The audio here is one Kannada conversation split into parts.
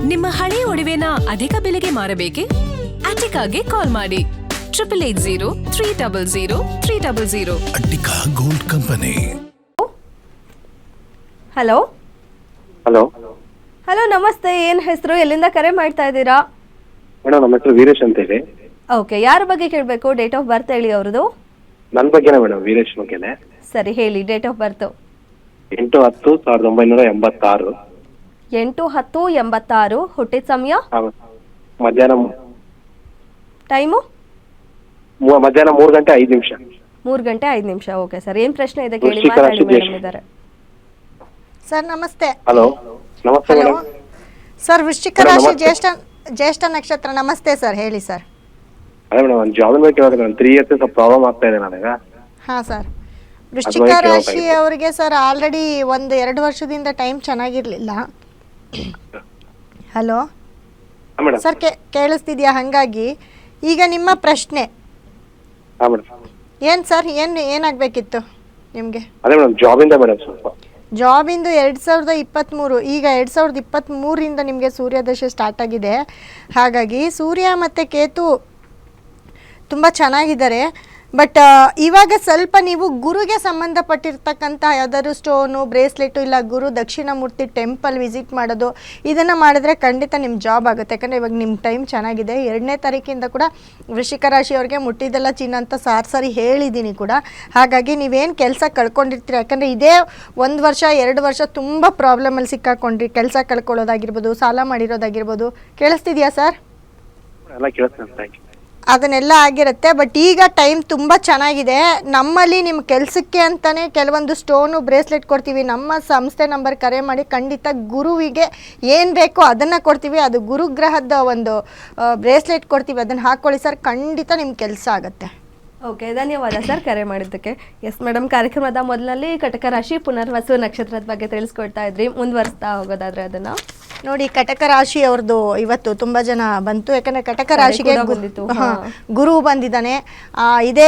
ನಿಮ್ಮ ಹಳೆಯ ಒಡವೆನ ಅಧಿಕ ಬೆಲೆಗೆ ಮಾರಬೇಕೆ? ಅಟಿಕಾಗೆ ಕಾಲ್ ಮಾಡಿ 8880 Attica gold company. Hello hello hello ನಮಸ್ತೆ. ಏನು ಹೆಸರು, ಎಲ್ಲಿಂದ ಕರೆ ಮಾಡ್ತಾ ಇದ್ದೀರಾ? ಮೇಡಮ್, ನಮ್ಮ ಹೆಸರು ವೀರೇಶ್ ಅಂತ ಹೇಳಿ. ಓಕೆ, ಯಾರ ಬಗ್ಗೆ ಕೇಳಬೇಕು? ಡೇಟ್ ಆಫ್ ಬರ್ತ್ ಹೇಳಿ ಅವ್ರದ್ದು. ನನ್ನ ಬಗ್ಗೆನೇ ಮೇಡಮ್, ವೀರೇಶ್ ಬಗ್ಗೆನೆ. ಸರಿ ಹೇಳಿ, ಡೇಟ್ ಆಫ್ ಬರ್ತ್. 8/10/1986. 8/10/86. ಹುಟ್ಟಿದ ಸಮಯ? ಮಧ್ಯಾಹ್ನ ಟೈಮು? ಮಧ್ಯಾಹ್ನ 3:05. 3:05. ಓಕೆ ಸರ್, ಏನ್ ಪ್ರಶ್ನೆ ಇದೆ ಕೇಳಿ, ವೃಶ್ಚಿಕ ಮಾತಾಡಿ ರಾಶಿ ಮೇಡಮ್ ಇದ್ದಾರೆ. ಸರ್ ನಮಸ್ತೆ. ಹಲೋ, ನಮಸ್ತೆ ಹಲೋ ಮೇಡಮ್. ಸರ್, ವೃಶ್ಚಿಕ ಮೇಡಮ್, ರಾಶಿ ನಮಸ್ತೆ. ಜ್ಯೇಷ್ಠ ನಕ್ಷತ್ರ. ನಮಸ್ತೆ ಸರ್, ಹೇಳಿ ಸರ್. ಅದೇ ಮೇಡಮ್, ಒಂದು ಜಾಬ್ ಬೇಕು. ಇವಾಗ ನಾನು 3 ಇಯರ್ಸ್ ಸ್ವಲ್ಪ ಪ್ರಾಬ್ಲಮ್ ಆಗ್ತಾ ಇದೆ ನನಗೆ. ಹಾಂ ಸರ್, ವೃಶ್ಚಿಕ ರಾಶಿ ಅವರಿಗೆ ಸರ್ ಆಲ್ರೆಡಿ 1-2 ವರ್ಷದಿಂದ ಟೈಮ್ ಚೆನ್ನಾಗಿರ್ಲಿಲ್ಲ. ಹಲೋ ಸರ್, ಕೇಳಿಸ್ತಿದ್ಯಾ? ಹಾಗಾಗಿ ಈಗ ನಿಮ್ಮ ಪ್ರಶ್ನೆ ಏನು ಸರ್? ಏನಾಗಬೇಕಿತ್ತು ನಿಮಗೆ? ಅದೇ ಮೇಡಮ್, ಜಾಬಿಂದ ಮೇಡಮ್ ಸ್ವಲ್ಪ ಜಾಬಿಂದು 2023. ಈಗ 2023ರಿಂದ ನಿಮಗೆ ಸೂರ್ಯದಶೆ ಸ್ಟಾರ್ಟ್ ಆಗಿದೆ. ಹಾಗಾಗಿ ಸೂರ್ಯ ಮತ್ತು ಕೇತು ತುಂಬ ಚೆನ್ನಾಗಿದ್ದಾರೆ. ಬಟ್ ಇವಾಗ ಸ್ವಲ್ಪ ನೀವು ಗುರುಗೆ ಸಂಬಂಧಪಟ್ಟಿರ್ತಕ್ಕಂಥ ಯಾವುದಾದ್ರು ಸ್ಟೋನು, ಬ್ರೇಸ್ಲೆಟು, ಇಲ್ಲ ಗುರು ದಕ್ಷಿಣಾಮೂರ್ತಿ ಟೆಂಪಲ್ ವಿಸಿಟ್ ಮಾಡೋದು, ಇದನ್ನು ಮಾಡಿದ್ರೆ ಖಂಡಿತ ನಿಮ್ಮ ಜಾಬ್ ಆಗುತ್ತೆ. ಯಾಕಂದರೆ ಇವಾಗ ನಿಮ್ಮ ಟೈಮ್ ಚೆನ್ನಾಗಿದೆ. 2ನೇ ತಾರೀಕಿಂದ ಕೂಡ ವೃಶ್ಚಿಕ ರಾಶಿಯವ್ರಿಗೆ ಮುಟ್ಟಿದ್ದೆಲ್ಲ ಚಿನ್ನ ಅಂತ ಸಾರಿ ಹೇಳಿದ್ದೀನಿ ಕೂಡ. ಹಾಗಾಗಿ ನೀವೇನು ಕೆಲಸ ಕಳ್ಕೊಂಡಿರ್ತೀರಿ, ಯಾಕಂದರೆ ಇದೇ 1 ವರ್ಷ 2 ವರ್ಷ ತುಂಬ ಪ್ರಾಬ್ಲಮಲ್ಲಿ ಸಿಕ್ಕಾಕೊಂಡ್ರಿ. ಕೆಲಸ ಕಳ್ಕೊಳ್ಳೋದಾಗಿರ್ಬೋದು, ಸಾಲ ಮಾಡಿರೋದಾಗಿರ್ಬೋದು. ಕೇಳಿಸ್ತಿದೆಯಾ ಸರ್? ಎಲ್ಲ ಕೇಳಿಸ್ತೀನಿ, ಥ್ಯಾಂಕ್ ಯು. ಅದನ್ನೆಲ್ಲ ಆಗಿರುತ್ತೆ. ಬಟ್ ಈಗ ಟೈಮ್ ತುಂಬ ಚೆನ್ನಾಗಿದೆ. ನಮ್ಮಲ್ಲಿ ನಿಮ್ಮ ಕೆಲಸಕ್ಕೆ ಅಂತಲೇ ಕೆಲವೊಂದು ಸ್ಟೋನು, ಬ್ರೇಸ್ಲೆಟ್ ಕೊಡ್ತೀವಿ. ನಮ್ಮ ಸಂಸ್ಥೆ ನಂಬರ್ ಕರೆ ಮಾಡಿ ಖಂಡಿತ ಗುರುವಿಗೆ ಏನು ಬೇಕೋ ಅದನ್ನು ಕೊಡ್ತೀವಿ. ಅದು ಗುರುಗ್ರಹದ ಒಂದು ಬ್ರೇಸ್ಲೆಟ್ ಕೊಡ್ತೀವಿ, ಅದನ್ನು ಹಾಕ್ಕೊಳ್ಳಿ ಸರ್, ಖಂಡಿತ ನಿಮ್ಮ ಕೆಲಸ ಆಗುತ್ತೆ. ಓಕೆ, ಧನ್ಯವಾದ ಸರ್ ಕರೆ ಮಾಡಿದ್ದಕ್ಕೆ. ಎಸ್ ಮೇಡಮ್, ಕಾರ್ಯಕ್ರಮದ ಮೊದಲಲ್ಲಿ ಕಟಕ ರಾಶಿ ಪುನರ್ವಸು ನಕ್ಷತ್ರದ ಬಗ್ಗೆ ತಿಳಿಸ್ಕೊಡ್ತಾ ಇದ್ರಿ. ಮುಂದುವರಿಸ್ತಾ ಹೋಗೋದಾದ್ರೆ ಅದನ್ನು ನೋಡಿ, ಕಟಕ ರಾಶಿ ಅವ್ರದ್ದು ಇವತ್ತು ತುಂಬ ಜನ ಬಂತು. ಯಾಕಂದರೆ ಕಟಕ ರಾಶಿಗೆ ಗುರು ಬಂದಿದ್ದಾನೆ. ಇದೇ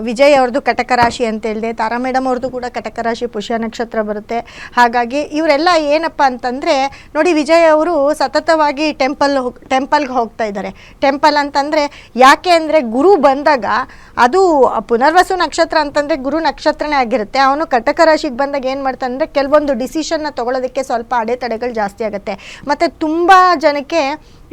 ವಿಜಯ್ ಅವ್ರದ್ದು ಕಟಕ ರಾಶಿ ಅಂತ ಹೇಳಿದೆ. ತಾರಾ ಮೇಡಮ್ ಅವ್ರದ್ದು ಕೂಡ ಕಟಕ ರಾಶಿ ಪುಷ್ಯ ನಕ್ಷತ್ರ ಬರುತ್ತೆ. ಹಾಗಾಗಿ ಇವರೆಲ್ಲ ಏನಪ್ಪ ಅಂತಂದರೆ, ನೋಡಿ ವಿಜಯ್ ಅವರು ಸತತವಾಗಿ ಟೆಂಪಲ್ಗೆ ಹೋಗ್ತಾ ಇದ್ದಾರೆ. ಟೆಂಪಲ್ ಅಂತಂದರೆ ಯಾಕೆ ಅಂದರೆ, ಗುರು ಬಂದಾಗ ಅದು ಪುನರ್ವಸು ನಕ್ಷತ್ರ ಅಂತಂದರೆ ಗುರು ನಕ್ಷತ್ರನೇ ಆಗಿರುತ್ತೆ. ಅವನು ಕಟಕ ರಾಶಿಗೆ ಬಂದಾಗ ಏನು ಮಾಡ್ತಾನೆ ಅಂದರೆ, ಕೆಲವೊಂದು ಡಿಸಿಷನ್ನ ತೊಗೊಳೋದಕ್ಕೆ ಸ್ವಲ್ಪ ಅಡೆತಡೆಗಳು ಜಾಸ್ತಿ ಆಗುತ್ತೆ. ಮತ್ತು ತುಂಬ ಜನಕ್ಕೆ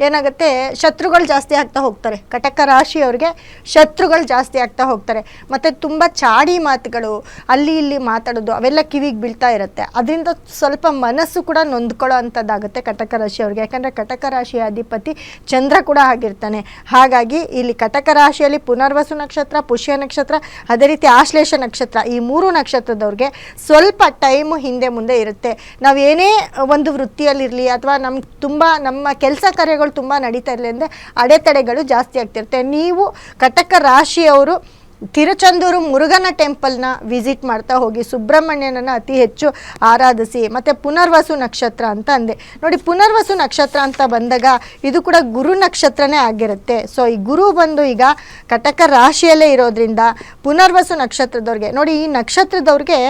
ಏನಾಗುತ್ತೆ, ಶತ್ರುಗಳು ಜಾಸ್ತಿ ಆಗ್ತಾ ಹೋಗ್ತಾರೆ. ಕಟಕ ರಾಶಿಯವ್ರಿಗೆ ಶತ್ರುಗಳು ಜಾಸ್ತಿ ಆಗ್ತಾ ಹೋಗ್ತಾರೆ. ಮತ್ತು ತುಂಬ ಚಾಡಿ ಮಾತುಗಳು, ಅಲ್ಲಿ ಇಲ್ಲಿ ಮಾತಾಡೋದು, ಅವೆಲ್ಲ ಕಿವಿಗೆ ಬೀಳ್ತಾ ಇರುತ್ತೆ. ಅದರಿಂದ ಸ್ವಲ್ಪ ಮನಸ್ಸು ಕೂಡ ನೊಂದ್ಕೊಳ್ಳೋ ಅಂಥದ್ದಾಗುತ್ತೆ ಕಟಕ ರಾಶಿಯವ್ರಿಗೆ. ಯಾಕಂದರೆ ಕಟಕ ರಾಶಿಯ ಅಧಿಪತಿ ಚಂದ್ರ ಕೂಡ ಆಗಿರ್ತಾನೆ. ಹಾಗಾಗಿ ಇಲ್ಲಿ ಕಟಕ ರಾಶಿಯಲ್ಲಿ ಪುನರ್ವಸು ನಕ್ಷತ್ರ, ಪುಷ್ಯ ನಕ್ಷತ್ರ, ಅದೇ ರೀತಿ ಆಶ್ಲೇಷ ನಕ್ಷತ್ರ, ಈ 3 ನಕ್ಷತ್ರದವ್ರಿಗೆ ಸ್ವಲ್ಪ ಟೈಮು ಹಿಂದೆ ಮುಂದೆ ಇರುತ್ತೆ. ನಾವೇನೇ ಒಂದು ವೃತ್ತಿಯಲ್ಲಿರಲಿ ಅಥವಾ ನಮ್ಮ ಕೆಲಸ ಕಾರ್ಯಗಳು ತುಂಬ ನಡೀತಾ ಇರಲಿ ಅಂದರೆ ಅಡೆತಡೆಗಳು ಜಾಸ್ತಿ ಆಗ್ತಿರುತ್ತೆ. ನೀವು ಕಟಕ ರಾಶಿಯವರು ತಿರುಚಂದೂರು ಮುರುಗನ ಟೆಂಪಲ್ನ ವಿಸಿಟ್ ಮಾಡ್ತಾ ಹೋಗಿ, ಸುಬ್ರಹ್ಮಣ್ಯನನ್ನು ಅತಿ ಹೆಚ್ಚು ಆರಾಧಿಸಿ. ಮತ್ತು ಪುನರ್ವಸು ನಕ್ಷತ್ರ ಅಂತ ಅಂದೆ ನೋಡಿ, ಪುನರ್ವಸು ನಕ್ಷತ್ರ ಅಂತ ಬಂದಾಗ ಇದು ಕೂಡ ಗುರು ನಕ್ಷತ್ರನೇ ಆಗಿರುತ್ತೆ. ಸೊ ಈ ಗುರು ಬಂದು ಈಗ ಕಟಕ ರಾಶಿಯಲ್ಲೇ ಇರೋದ್ರಿಂದ ಪುನರ್ವಸು ನಕ್ಷತ್ರದವ್ರಿಗೆ ನೋಡಿ, ಈ ನಕ್ಷತ್ರದವ್ರಿಗೆ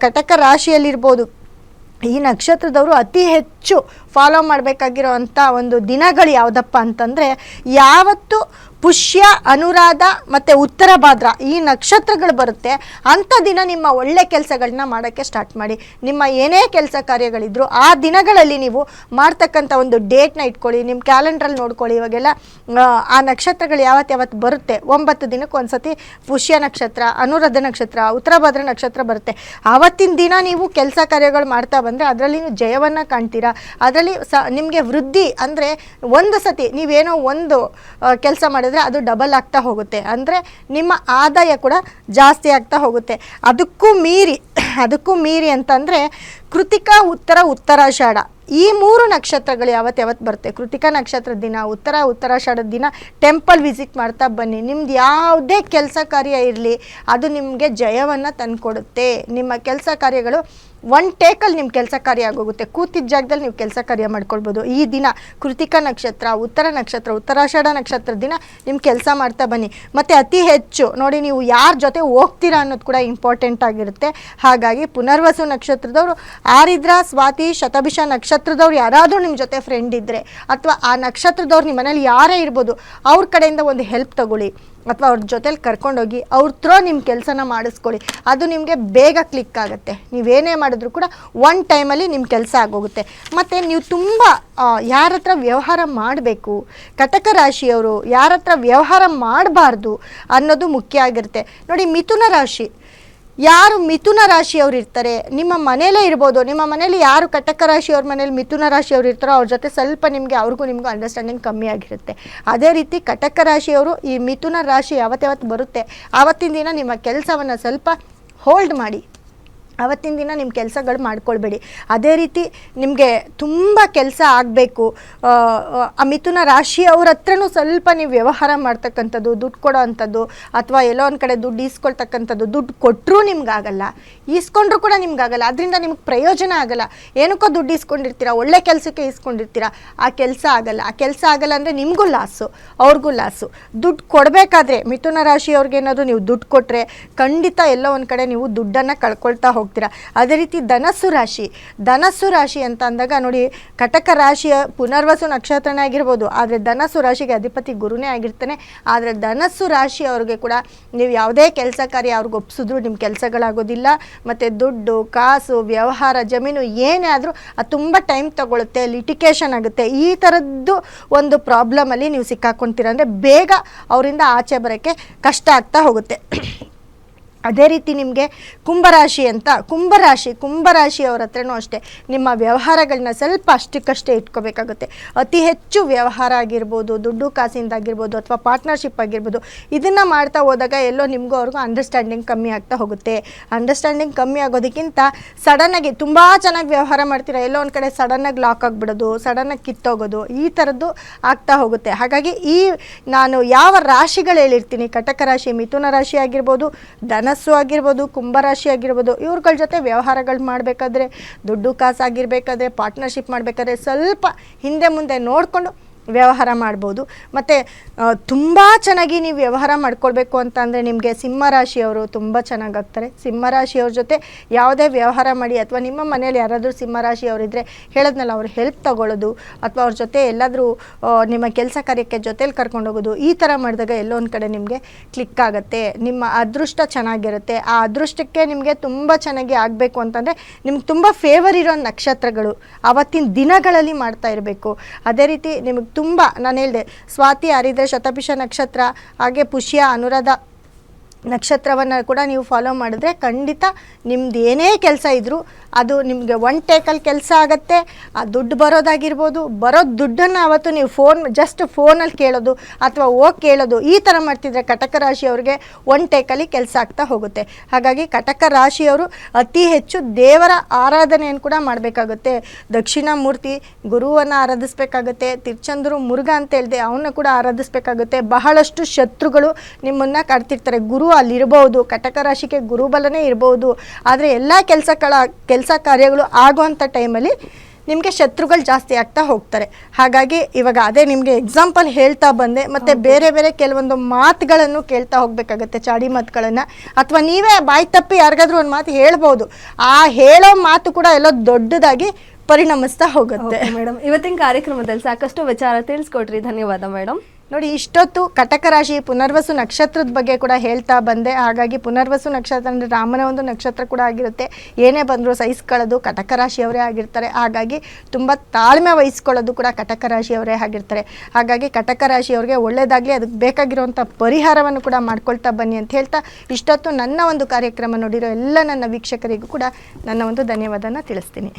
ಕಟಕ ರಾಶಿಯಲ್ಲಿರ್ಬೋದು, ಈ ನಕ್ಷತ್ರದವರು ಅತಿ ಹೆಚ್ಚು ಫಾಲೋ ಮಾಡಬೇಕಾಗಿರೋ ಅಂಥ ಒಂದು ದಿನಗಳು ಯಾವುದಪ್ಪ ಅಂತಂದರೆ, ಯಾವತ್ತು ಪುಷ್ಯ, ಅನುರಾಧ ಮತ್ತು ಉತ್ತರ ಭಾದ್ರ ಈ ನಕ್ಷತ್ರಗಳು ಬರುತ್ತೆ ಅಂಥ ದಿನ ನಿಮ್ಮ ಒಳ್ಳೆ ಕೆಲಸಗಳನ್ನ ಮಾಡೋಕ್ಕೆ ಸ್ಟಾರ್ಟ್ ಮಾಡಿ. ನಿಮ್ಮ ಏನೇ ಕೆಲಸ ಕಾರ್ಯಗಳಿದ್ರು ಆ ದಿನಗಳಲ್ಲಿ ನೀವು ಮಾಡ್ತಕ್ಕಂಥ ಒಂದು ಡೇಟ್ನ ಇಟ್ಕೊಳ್ಳಿ, ನಿಮ್ಮ ಕ್ಯಾಲೆಂಡ್ರಲ್ಲಿ ನೋಡ್ಕೊಳ್ಳಿ. ಇವಾಗೆಲ್ಲ ಆ ನಕ್ಷತ್ರಗಳು ಯಾವತ್ತು ಬರುತ್ತೆ, 9 ದಿನಕ್ಕೆ ಒಂದ್ಸತಿ ಪುಷ್ಯ ನಕ್ಷತ್ರ, ಅನುರಾಧ ನಕ್ಷತ್ರ, ಉತ್ತರ ಭಾದ್ರ ನಕ್ಷತ್ರ ಬರುತ್ತೆ. ಆವತ್ತಿನ ದಿನ ನೀವು ಕೆಲಸ ಕಾರ್ಯಗಳು ಮಾಡ್ತಾ ಬಂದರೆ ಅದರಲ್ಲಿ ನೀವು ಜಯವನ್ನು ಕಾಣ್ತೀರಾ. ಅದರಲ್ಲಿ ನಿಮಗೆ ವೃದ್ಧಿ ಅಂದರೆ, ಒಂದು ಸತಿ ನೀವೇನೋ ಒಂದು ಕೆಲಸ ಮಾಡಿದ್ರೆ ಅದು ಡಬಲ್ ಆಗ್ತಾ ಹೋಗುತ್ತೆ. ಅಂದರೆ ನಿಮ್ಮ ಆದಾಯ ಕೂಡ ಜಾಸ್ತಿ ಆಗ್ತಾ ಹೋಗುತ್ತೆ. ಅದಕ್ಕೂ ಮೀರಿ ಅಂತಂದರೆ ಕೃತಿಕಾ, ಉತ್ತರಾಷಾಢ ಈ 3 ನಕ್ಷತ್ರಗಳು ಯಾವತ್ತು ಬರುತ್ತೆ, ಕೃತಿಕಾ ನಕ್ಷತ್ರದ ದಿನ, ಉತ್ತರಾಷಾಢದ ದಿನ ಟೆಂಪಲ್ ವಿಸಿಟ್ ಮಾಡ್ತಾ ಬನ್ನಿ. ನಿಮ್ದು ಯಾವುದೇ ಕೆಲಸ ಕಾರ್ಯ ಇರಲಿ ಅದು ನಿಮಗೆ ಜಯವನ್ನು ತಂದುಕೊಡುತ್ತೆ. ನಿಮ್ಮ ಕೆಲಸ ಕಾರ್ಯಗಳು ಒನ್ ಟೇಕಲ್ಲಿ ನಿಮ್ಮ ಕೆಲಸ ಕಾರ್ಯ ಆಗೋಗುತ್ತೆ. ಕೂತಿದ್ದ ಜಾಗದಲ್ಲಿ ನೀವು ಕೆಲಸ ಕಾರ್ಯ ಮಾಡ್ಕೊಳ್ಬೋದು. ಈ ದಿನ ಕೃತಿಕಾ ನಕ್ಷತ್ರ, ಉತ್ತರ ನಕ್ಷತ್ರ, ಉತ್ತರಾಷಾಢ ನಕ್ಷತ್ರದ ದಿನ ನಿಮ್ಮ ಕೆಲಸ ಮಾಡ್ತಾ ಬನ್ನಿ. ಮತ್ತು ಅತಿ ಹೆಚ್ಚು ನೋಡಿ, ನೀವು ಯಾರ ಜೊತೆ ಹೋಗ್ತೀರಾ ಅನ್ನೋದು ಕೂಡ ಇಂಪಾರ್ಟೆಂಟ್ ಆಗಿರುತ್ತೆ. ಹಾಗಾಗಿ ಪುನರ್ವಸು ನಕ್ಷತ್ರದವರು, ಆರಿದ್ರ, ಸ್ವಾತಿ, ಶತಭಿಷ ನಕ್ಷತ್ರದವ್ರು ಯಾರಾದರೂ ನಿಮ್ಮ ಜೊತೆ ಫ್ರೆಂಡ್ ಇದ್ದರೆ, ಅಥವಾ ಆ ನಕ್ಷತ್ರದವ್ರು ನಿಮ್ಮ ಮನೇಲಿ ಯಾರೇ ಇರ್ಬೋದು, ಅವ್ರ ಕಡೆಯಿಂದ ಒಂದು ಹೆಲ್ಪ್ ತಗೊಳ್ಳಿ, ಅಥವಾ ಅವ್ರ ಜೊತೆಲಿ ಕರ್ಕೊಂಡೋಗಿ ಅವ್ರ ಥ್ರೋ ನಿಮ್ಮ ಕೆಲಸನ ಮಾಡಿಸ್ಕೊಳ್ಳಿ. ಅದು ನಿಮಗೆ ಬೇಗ ಕ್ಲಿಕ್ ಆಗುತ್ತೆ. ನೀವೇನೇ ಮಾಡಿದ್ರು ಕೂಡ ಒನ್ ಟೈಮಲ್ಲಿ ನಿಮ್ಮ ಕೆಲಸ ಆಗೋಗುತ್ತೆ. ಮತ್ತು ನೀವು ತುಂಬ ಯಾರ ಹತ್ರ ವ್ಯವಹಾರ ಮಾಡಬೇಕು, ಕಟಕ ರಾಶಿಯವರು ಯಾರ ಹತ್ರ ವ್ಯವಹಾರ ಮಾಡಬಾರ್ದು ಅನ್ನೋದು ಮುಖ್ಯ ಆಗಿರುತ್ತೆ. ನೋಡಿ, ಮಿಥುನ ರಾಶಿ, ಯಾರು ಮಿಥುನ ರಾಶಿಯವ್ರು ಇರ್ತಾರೆ ನಿಮ್ಮ ಮನೇಲೇ ಇರ್ಬೋದು, ನಿಮ್ಮ ಮನೇಲಿ ಯಾರು ಕಟಕ ರಾಶಿಯವ್ರ ಮನೇಲಿ ಮಿಥುನ ರಾಶಿಯವ್ರು ಇರ್ತಾರೋ ಅವ್ರ ಜೊತೆ ಸ್ವಲ್ಪ ನಿಮಗೂ ನಿಮಗೂ ಅಂಡರ್ಸ್ಟ್ಯಾಂಡಿಂಗ್ ಕಮ್ಮಿ ಆಗಿರುತ್ತೆ. ಅದೇ ರೀತಿ ಕಟಕ ರಾಶಿಯವರು ಈ ಮಿಥುನ ರಾಶಿ ಯಾವತ್ತು ಬರುತ್ತೆ ಆವತ್ತಿನ ದಿನ ನಿಮ್ಮ ಕೆಲಸವನ್ನು ಸ್ವಲ್ಪ ಹೋಲ್ಡ್ ಮಾಡಿ, ಆವತ್ತಿನ ದಿನ ನಿಮ್ಮ ಕೆಲಸಗಳು ಮಾಡ್ಕೊಳ್ಬೇಡಿ. ಅದೇ ರೀತಿ ನಿಮಗೆ ತುಂಬ ಕೆಲಸ ಆಗಬೇಕು, ಆ ಮಿಥುನ ರಾಶಿಯವ್ರ ಹತ್ರನೂ ಸ್ವಲ್ಪ ನೀವು ವ್ಯವಹಾರ ಮಾಡ್ತಕ್ಕಂಥದ್ದು, ದುಡ್ಡು ಕೊಡೋ ಅಂಥದ್ದು, ಅಥವಾ ಎಲ್ಲೋ ಒಂದು ಕಡೆ ದುಡ್ಡು ಈಸ್ಕೊಳ್ತಕ್ಕಂಥದ್ದು, ದುಡ್ಡು ಕೊಟ್ಟರೂ ನಿಮ್ಗಾಗಲ್ಲ, ಈಸ್ಕೊಂಡ್ರೂ ಕೂಡ ನಿಮ್ಗಾಗಲ್ಲ, ಅದರಿಂದ ನಿಮ್ಗೆ ಪ್ರಯೋಜನ ಆಗಲ್ಲ. ಏನಕ್ಕೋ ದುಡ್ಡು ಈಸ್ಕೊಂಡಿರ್ತೀರ, ಒಳ್ಳೆ ಕೆಲಸಕ್ಕೆ ಈಸ್ಕೊಂಡಿರ್ತೀರ, ಆ ಕೆಲಸ ಆಗಲ್ಲ. ಆ ಕೆಲಸ ಆಗಲ್ಲ ಅಂದರೆ ನಿಮಗೂ ಲಾಸು, ಅವ್ರಿಗೂ ಲಾಸು. ದುಡ್ಡು ಕೊಡಬೇಕಾದ್ರೆ ಮಿಥುನ ರಾಶಿಯವ್ರಿಗೆ ಏನಾದರೂ ನೀವು ದುಡ್ಡು ಕೊಟ್ಟರೆ ಖಂಡಿತ ಎಲ್ಲೋ ಒಂದು ಕಡೆ ನೀವು ದುಡ್ಡನ್ನು ಕಳ್ಕೊಳ್ತಾ ಹೋಗ್ತೀರಾ. ಅದೇ ರೀತಿ ಧನಸ್ಸು ರಾಶಿ ಅಂತ ಅಂದಾಗ ನೋಡಿ, ಕಟಕ ರಾಶಿಯ ಪುನರ್ವಸು ನಕ್ಷತ್ರನೇ ಆಗಿರ್ಬೋದು, ಆದರೆ ಧನಸ್ಸು ರಾಶಿಗೆ ಅಧಿಪತಿ ಗುರುನೇ ಆಗಿರ್ತಾನೆ. ಆದರೆ ಧನಸ್ಸು ರಾಶಿ ಅವ್ರಿಗೆ ಕೂಡ ನೀವು ಯಾವುದೇ ಕೆಲಸ ಕಾರ್ಯ ಅವ್ರಿಗೆ ಒಪ್ಸಿದ್ರು ನಿಮ್ಮ ಕೆಲಸಗಳಾಗೋದಿಲ್ಲ. ಮತ್ತು ದುಡ್ಡು, ಕಾಸು, ವ್ಯವಹಾರ, ಜಮೀನು ಏನೇ ಆದರೂ ಅದು ತುಂಬ ಟೈಮ್ ತಗೊಳುತ್ತೆ, ಲಿಟಿಗೇಷನ್ ಆಗುತ್ತೆ. ಈ ಥರದ್ದು ಒಂದು ಪ್ರಾಬ್ಲಮಲ್ಲಿ ನೀವು ಸಿಕ್ಕಾಕೊಳ್ತೀರ, ಅಂದರೆ ಬೇಗ ಅವರಿಂದ ಆಚೆ ಬರೋಕ್ಕೆ ಕಷ್ಟ ಆಗ್ತಾ ಹೋಗುತ್ತೆ. ಅದೇ ರೀತಿ ನಿಮಗೆ ಕುಂಭರಾಶಿಯವ್ರ ಹತ್ರನೂ ಅಷ್ಟೇ ನಿಮ್ಮ ವ್ಯವಹಾರಗಳನ್ನ ಸ್ವಲ್ಪ ಅಷ್ಟಕ್ಕಷ್ಟೇ ಇಟ್ಕೋಬೇಕಾಗುತ್ತೆ. ಅತಿ ಹೆಚ್ಚು ವ್ಯವಹಾರ ಆಗಿರ್ಬೋದು, ದುಡ್ಡು ಕಾಸಿಂದಾಗಿರ್ಬೋದು, ಅಥವಾ ಪಾರ್ಟ್ನರ್ಶಿಪ್ ಆಗಿರ್ಬೋದು, ಇದನ್ನು ಮಾಡ್ತಾ ಹೋದಾಗ ಎಲ್ಲೋ ನಿಮಗೂ ಅವ್ರಿಗೂ ಅಂಡರ್ಸ್ಟ್ಯಾಂಡಿಂಗ್ ಕಮ್ಮಿ ಆಗ್ತಾ ಹೋಗುತ್ತೆ. ಅಂಡರ್ಸ್ಟ್ಯಾಂಡಿಂಗ್ ಕಮ್ಮಿ ಆಗೋದಕ್ಕಿಂತ ಸಡನ್ನಾಗಿ ತುಂಬ ಚೆನ್ನಾಗಿ ವ್ಯವಹಾರ ಮಾಡ್ತೀರಾ, ಎಲ್ಲೋ ಒಂದು ಕಡೆ ಸಡನ್ನಾಗಿ ಲಾಕ್ ಆಗಿಬಿಡೋದು, ಸಡನ್ನಾಗಿ ಕಿತ್ತೋಗೋದು, ಈ ಥರದ್ದು ಆಗ್ತಾ ಹೋಗುತ್ತೆ. ಹಾಗಾಗಿ ನಾನು ಯಾವ ರಾಶಿಗಳು ಹೇಳಿರ್ತೀನಿ, ಕಟಕ ರಾಶಿ, ಮಿಥುನ ರಾಶಿ ಆಗಿರ್ಬೋದು, ಧನಸ್ಸು ಆಗಿರ್ಬೋದು, ಕುಂಭರಾಶಿ ಆಗಿರ್ಬೋದು, ಇವ್ರುಗಳ ಜೊತೆ ವ್ಯವಹಾರಗಳು ಮಾಡಬೇಕಾದ್ರೆ, ದುಡ್ಡು ಕಾಸಾಗಿರ್ಬೇಕಾದ್ರೆ, ಪಾರ್ಟ್ನರ್ಶಿಪ್ ಮಾಡಬೇಕಾದ್ರೆ ಸ್ವಲ್ಪ ಹಿಂದೆ ಮುಂದೆ ನೋಡಿಕೊಂಡು ವ್ಯವಹಾರ ಮಾಡ್ಬೋದು. ಮತ್ತು ತುಂಬ ಚೆನ್ನಾಗಿ ನೀವು ವ್ಯವಹಾರ ಮಾಡ್ಕೊಳ್ಬೇಕು ಅಂತ ಅಂದರೆ ನಿಮಗೆ ಸಿಂಹರಾಶಿಯವರು ತುಂಬ ಚೆನ್ನಾಗಾಗ್ತಾರೆ. ಸಿಂಹರಾಶಿಯವ್ರ ಜೊತೆ ಯಾವುದೇ ವ್ಯವಹಾರ ಮಾಡಿ, ಅಥವಾ ನಿಮ್ಮ ಮನೇಲಿ ಯಾರಾದರೂ ಸಿಂಹರಾಶಿಯವರಿದ್ದರೆ ಹೇಳೋದ್ನಲ್ಲ, ಅವ್ರ ಹೆಲ್ಪ್ ತಗೊಳ್ಳೋದು, ಅಥವಾ ಅವ್ರ ಜೊತೆ ಎಲ್ಲಾದರೂ ನಿಮ್ಮ ಕೆಲಸ ಕಾರ್ಯಕ್ಕೆ ಜೊತೇಲಿ ಕರ್ಕೊಂಡೋಗೋದು, ಈ ಥರ ಮಾಡಿದಾಗ ಎಲ್ಲೋ ಒಂದು ಕಡೆ ನಿಮಗೆ ಕ್ಲಿಕ್ ಆಗುತ್ತೆ. ನಿಮ್ಮ ಅದೃಷ್ಟ ಚೆನ್ನಾಗಿರುತ್ತೆ. ಆ ಅದೃಷ್ಟಕ್ಕೆ ನಿಮಗೆ ತುಂಬ ಚೆನ್ನಾಗಿ ಆಗಬೇಕು ಅಂತಂದರೆ ನಿಮ್ಗೆ ತುಂಬ ಫೇವರ್ ಇರೋ ನಕ್ಷತ್ರಗಳು ಆವತ್ತಿನ ದಿನಗಳಲ್ಲಿ ಮಾಡ್ತಾ ಇರಬೇಕು. ಅದೇ ರೀತಿ ನಿಮಗೆ ತುಂಬ, ನಾನು ಹೇಳಿದೆ, ಸ್ವಾತಿ, ಆರಿದ್ರ, ಶತಭಿಷ ನಕ್ಷತ್ರ, ಹಾಗೆ ಪುಷ್ಯ, ಅನುರಾಧ ನಕ್ಷತ್ರವನ್ನು ಕೂಡ ನೀವು ಫಾಲೋ ಮಾಡಿದ್ರೆ ಖಂಡಿತ ನಿಮ್ದು ಏನೇ ಕೆಲಸ ಇದ್ದರೂ ಅದು ನಿಮಗೆ ಒನ್ ಟೇಕಲ್ಲಿ ಕೆಲಸ ಆಗುತ್ತೆ. ಆ ದುಡ್ಡು ಬರೋದಾಗಿರ್ಬೋದು, ಬರೋ ದುಡ್ಡನ್ನು ಅವತ್ತು ನೀವು ಜಸ್ಟ್ ಫೋನಲ್ಲಿ ಕೇಳೋದು ಅಥವಾ ಹೋಗಿ ಕೇಳೋದು, ಈ ಥರ ಮಾಡ್ತಿದ್ರೆ ಕಟಕ ರಾಶಿಯವ್ರಿಗೆ ಒನ್ ಟೇಕಲ್ಲಿ ಕೆಲಸ ಆಗ್ತಾ ಹೋಗುತ್ತೆ. ಹಾಗಾಗಿ ಕಟಕ ರಾಶಿಯವರು ಅತಿ ಹೆಚ್ಚು ದೇವರ ಆರಾಧನೆಯನ್ನು ಕೂಡ ಮಾಡಬೇಕಾಗುತ್ತೆ. ದಕ್ಷಿಣಾಮೂರ್ತಿ ಗುರುವನ್ನು ಆರಾಧಿಸಬೇಕಾಗುತ್ತೆ. ತಿರುಚಂದ್ರು ಮುರುಘ ಅಂತ ಹೇಳಿದೆ, ಅವನ್ನ ಕೂಡ ಆರಾಧಿಸಬೇಕಾಗುತ್ತೆ. ಬಹಳಷ್ಟು ಶತ್ರುಗಳು ನಿಮ್ಮನ್ನು ಕಾಡ್ತಿರ್ತಾರೆ. ಗುರು ಅಲ್ಲಿರ್ಬೋದು, ಕಟಕ ರಾಶಿಗೆ ಗುರುಬಲನೇ ಇರ್ಬೋದು, ಆದರೆ ಎಲ್ಲ ಕೆಲಸ ಕಾರ್ಯಗಳು ಆಗುವಂಥ ಟೈಮಲ್ಲಿ ನಿಮಗೆ ಶತ್ರುಗಳು ಜಾಸ್ತಿ ಆಗ್ತಾ ಹೋಗ್ತಾರೆ. ಹಾಗಾಗಿ ಇವಾಗ ಅದೇ ನಿಮಗೆ ಎಕ್ಸಾಂಪಲ್ ಹೇಳ್ತಾ ಬಂದೆ. ಮತ್ತು ಬೇರೆ ಬೇರೆ ಕೆಲವೊಂದು ಮಾತುಗಳನ್ನು ಕೇಳ್ತಾ ಹೋಗಬೇಕಾಗತ್ತೆ, ಚಾಡಿ ಮಾತುಗಳನ್ನು, ಅಥವಾ ನೀವೇ ಬಾಯಿ ತಪ್ಪಿ ಯಾರಿಗಾದ್ರೂ ಒಂದು ಮಾತು ಹೇಳ್ಬೋದು. ಆ ಹೇಳೋ ಮಾತು ಕೂಡ ಎಲ್ಲೋ ದೊಡ್ಡದಾಗಿ ಪರಿಣಮಿಸ್ತಾ ಹೋಗುತ್ತೆ. ಮೇಡಮ್, ಇವತ್ತಿನ ಕಾರ್ಯಕ್ರಮದಲ್ಲಿ ಸಾಕಷ್ಟು ವಿಚಾರ ತಿಳಿಸ್ಕೊಟ್ರಿ, ಧನ್ಯವಾದ ಮೇಡಮ್. ನೋಡಿ, ಇಷ್ಟೊತ್ತು ಕಟಕ ರಾಶಿ ಪುನರ್ವಸು ನಕ್ಷತ್ರದ ಬಗ್ಗೆ ಕೂಡ ಹೇಳ್ತಾ ಬಂದೆ. ಹಾಗಾಗಿ ಪುನರ್ವಸು ನಕ್ಷತ್ರ ಅಂದರೆ ರಾಮನ ಒಂದು ನಕ್ಷತ್ರ ಕೂಡ ಆಗಿರುತ್ತೆ. ಏನೇ ಬಂದರೂ ಸಹಿಸ್ಕೊಳ್ಳೋದು ಕಟಕ ರಾಶಿಯವರೇ ಆಗಿರ್ತಾರೆ. ಹಾಗಾಗಿ ತುಂಬ ತಾಳ್ಮೆ ವಹಿಸ್ಕೊಳ್ಳೋದು ಕೂಡ ಕಟಕ ರಾಶಿಯವರೇ ಆಗಿರ್ತಾರೆ. ಹಾಗಾಗಿ ಕಟಕ ರಾಶಿಯವ್ರಿಗೆ ಒಳ್ಳೆಯದಾಗಲಿ, ಅದಕ್ಕೆ ಬೇಕಾಗಿರುವಂಥ ಪರಿಹಾರವನ್ನು ಕೂಡ ಮಾಡ್ಕೊಳ್ತಾ ಬನ್ನಿ ಅಂತ ಹೇಳ್ತಾ, ಇಷ್ಟೊತ್ತು ನನ್ನ ಒಂದು ಕಾರ್ಯಕ್ರಮ ನೋಡಿರೋ ಎಲ್ಲ ನನ್ನ ವೀಕ್ಷಕರಿಗೂ ಕೂಡ ನನ್ನ ಒಂದು ಧನ್ಯವಾದನ ತಿಳಿಸ್ತೀನಿ.